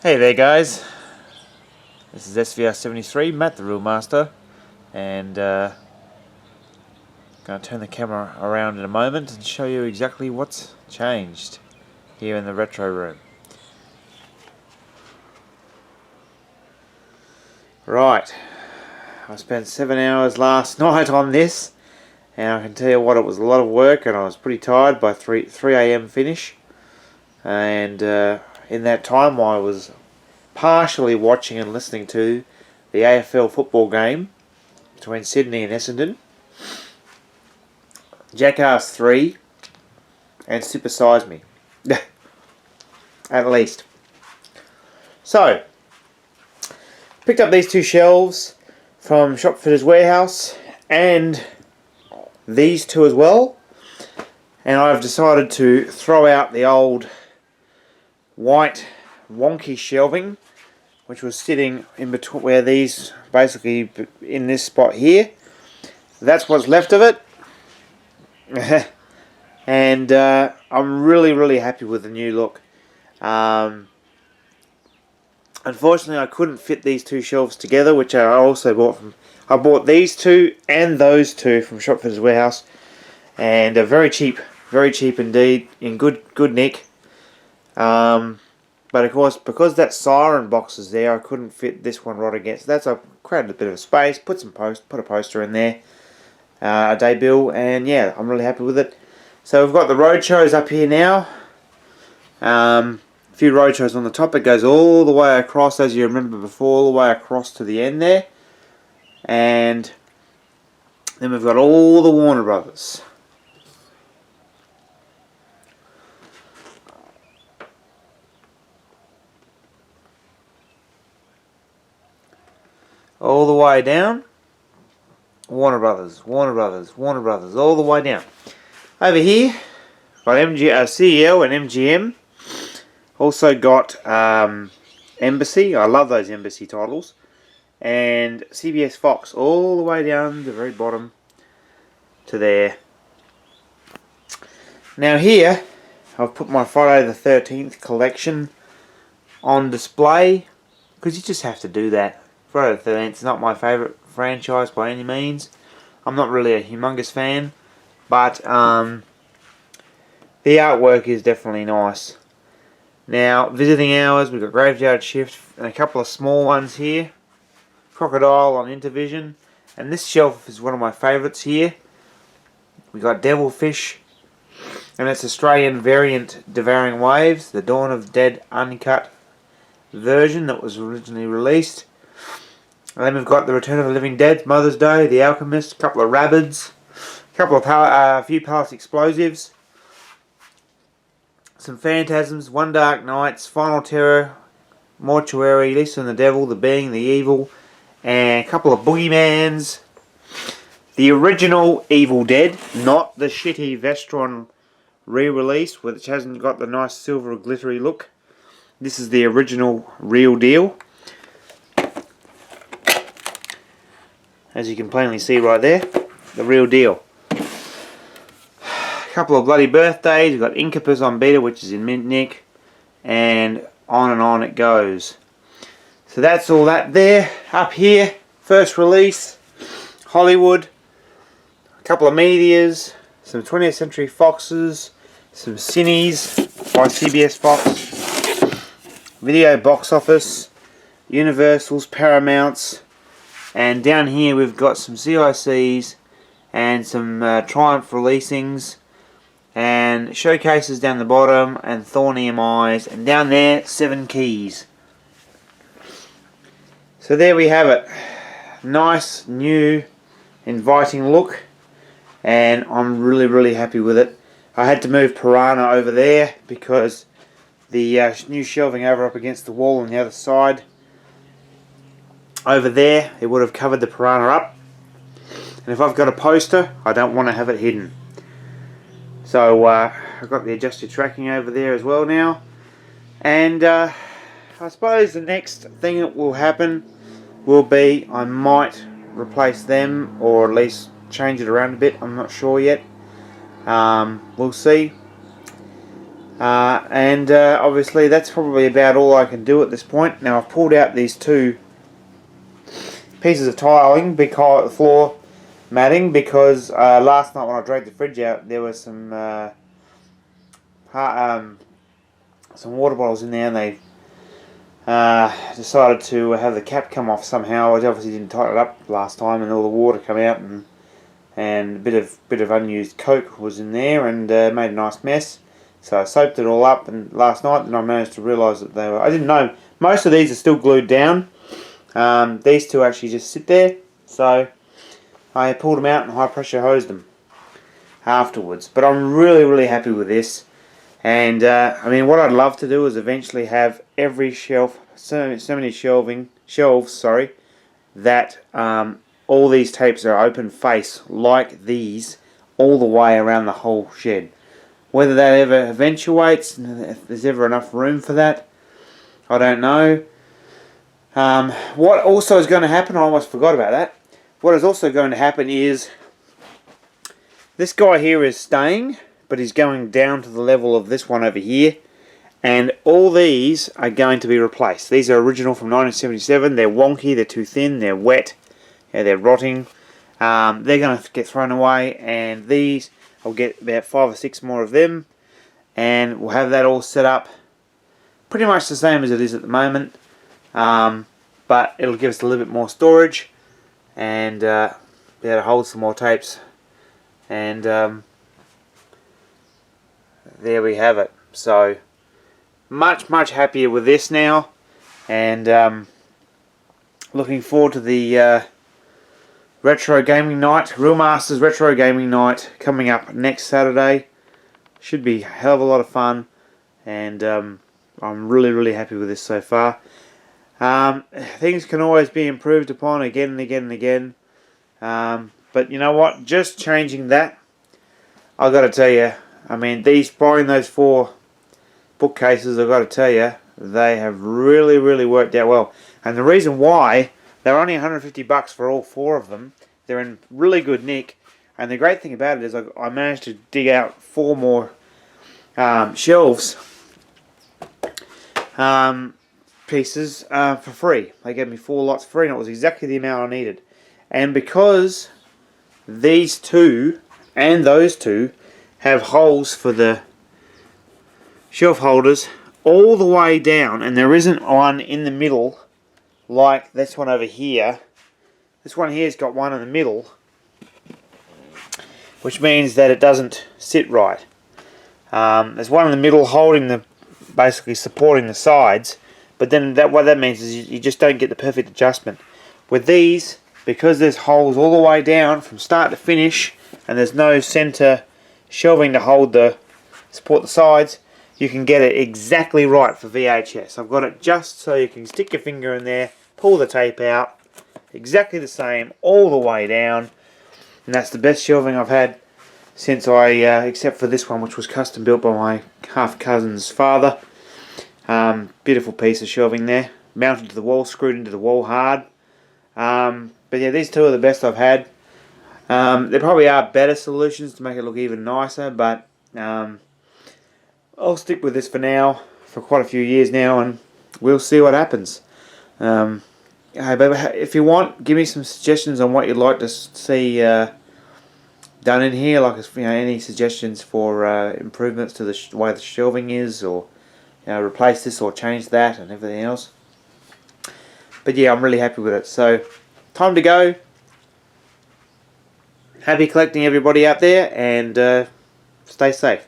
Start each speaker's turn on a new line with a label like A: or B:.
A: Hey there guys, this is SVR73, Matt the Reelmaster, and going to turn the camera around in a moment and show you exactly what's changed here in the retro room. Right, I spent 7 hours last night on this, and I can tell you what, it was a lot of work and I was pretty tired by 3 AM finish, and in that time I was partially watching and listening to the AFL football game between Sydney and Essendon, Jackass 3 and Super Size Me at least. So picked up these two shelves from Shopfitters Warehouse and these two as well, and I've decided to throw out the old white wonky shelving which was sitting in between, where these basically in this spot here. That's what's left of it. And I'm really happy with the new look. Unfortunately I couldn't fit these two shelves together, which I also bought from, I bought these two and those two from Shopfitters Warehouse, and very cheap indeed, in good nick. But of course, because that siren box is there, I couldn't fit this one right against. That's I created a bit of space, put a poster in there, a debut, and yeah, I'm really happy with it. So we've got the road shows up here now. A few road shows on the top. It goes all the way across, as you remember before, all the way across to the end there. And then we've got all the Warner Brothers. All the way down, Warner Brothers, all the way down. Over here, got CEL and MGM. Also got Embassy. I love those Embassy titles. And CBS Fox, all the way down the very bottom to there. Now here, I've put my Friday the 13th collection on display, because you just have to do that. Friday the 13th is not my favourite franchise by any means. I'm not really a humongous fan, but the artwork is definitely nice. Now, visiting hours, we've got Graveyard Shift and a couple of small ones here. Crocodile on Intervision, and this shelf is one of my favourites here. We got Devilfish, and it's Australian variant Devouring Waves, the Dawn of Dead uncut version that was originally released. And then we've got the Return of the Living Dead, Mother's Day, The Alchemist, a couple of Rabbids, a few Palace Explosives, some Phantasms, One Dark Nights, Final Terror, Mortuary, Lisa and the Devil, The Being, The Evil, and a couple of Boogeymans. The original Evil Dead, not the shitty Vestron re-release, which hasn't got the nice silver glittery look. This is the original real deal. As you can plainly see right there, the real deal. A couple of bloody birthdays. We've got Incubus on beta, which is in mint nick, and on it goes. So that's all that there. Up here, first release, Hollywood, a couple of Meteors, some 20th Century Foxes, some Cineas by CBS Fox, Video Box Office, Universals, Paramounts. And down here we've got some CICs and some Triumph releasings and showcases down the bottom and Thorn EMIs, and down there 7 keys. So there we have it. Nice, new, inviting look, and I'm really happy with it. I had to move Piranha over there because the new shelving over up against the wall on the other side, over there, it would have covered the Piranha up, and if I've got a poster, I don't want to have it hidden. So I've got the adjusted tracking over there as well now, and I suppose the next thing that will happen will be I might replace them, or at least change it around a bit. I'm not sure yet. We'll see. And obviously that's probably about all I can do at this point. Now I've pulled out these two pieces of tiling, because floor matting, because last night when I dragged the fridge out, there was some water bottles in there, and they decided to have the cap come off somehow. I obviously didn't tighten it up last time, and all the water come out, and a bit of unused Coke was in there, and made a nice mess. So I soaped it all up, and last night, then I managed to realise that they were. I didn't know, most of these are still glued down. These two actually just sit there, so I pulled them out and high pressure hosed them afterwards. But I'm really happy with this. And I mean, what I'd love to do is eventually have every shelf, so many shelves, that all these tapes are open face like these all the way around the whole shed. Whether that ever eventuates, if there's ever enough room for that, I don't know. What also is going to happen, I almost forgot about that. What is also going to happen is this guy here is staying, but he's going down to the level of this one over here, and all these are going to be replaced. These are original from 1977. They're wonky, they're too thin, they're wet, they're rotting. They're going to get thrown away, and these, I'll get about 5 or 6 more of them, and we'll have that all set up pretty much the same as it is at the moment, but it'll give us a little bit more storage, and be able to hold some more tapes, and there we have it. So much happier with this now, and looking forward to the retro gaming night, Reelmasters retro gaming night, coming up next Saturday. Should be a hell of a lot of fun, and I'm really happy with this so far. Things can always be improved upon again and again, but you know what, just changing that, I've got to tell you, I mean, buying those 4 bookcases, I've got to tell you, they have really worked out well. And the reason why, they're only 150 bucks for all 4 of them. They're in really good nick, and the great thing about it is I managed to dig out 4 more shelves pieces for free. They gave me 4 lots free, and it was exactly the amount I needed. And because these 2 and those 2 have holes for the shelf holders all the way down, and there isn't one in the middle like this one over here. This one here's got one in the middle, which means that it doesn't sit right. There's one in the middle holding basically supporting the sides, but then what that means is you just don't get the perfect adjustment. With these, because there's holes all the way down from start to finish, and there's no center shelving to support the sides, you can get it exactly right for VHS. I've got it just so you can stick your finger in there, pull the tape out, exactly the same all the way down, and that's the best shelving I've had since except for this one, which was custom built by my half cousin's father. Beautiful piece of shelving there, mounted to the wall, screwed into the wall hard. But yeah, these 2 are the best I've had. There probably are better solutions to make it look even nicer, but I'll stick with this for now, for quite a few years now, and we'll see what happens. But if you want, give me some suggestions on what you'd like to see done in here, like any suggestions for improvements to the way the shelving is, or replace this or change that and everything else. But yeah, I'm really happy with it. So time to go. Happy collecting, everybody out there, and stay safe.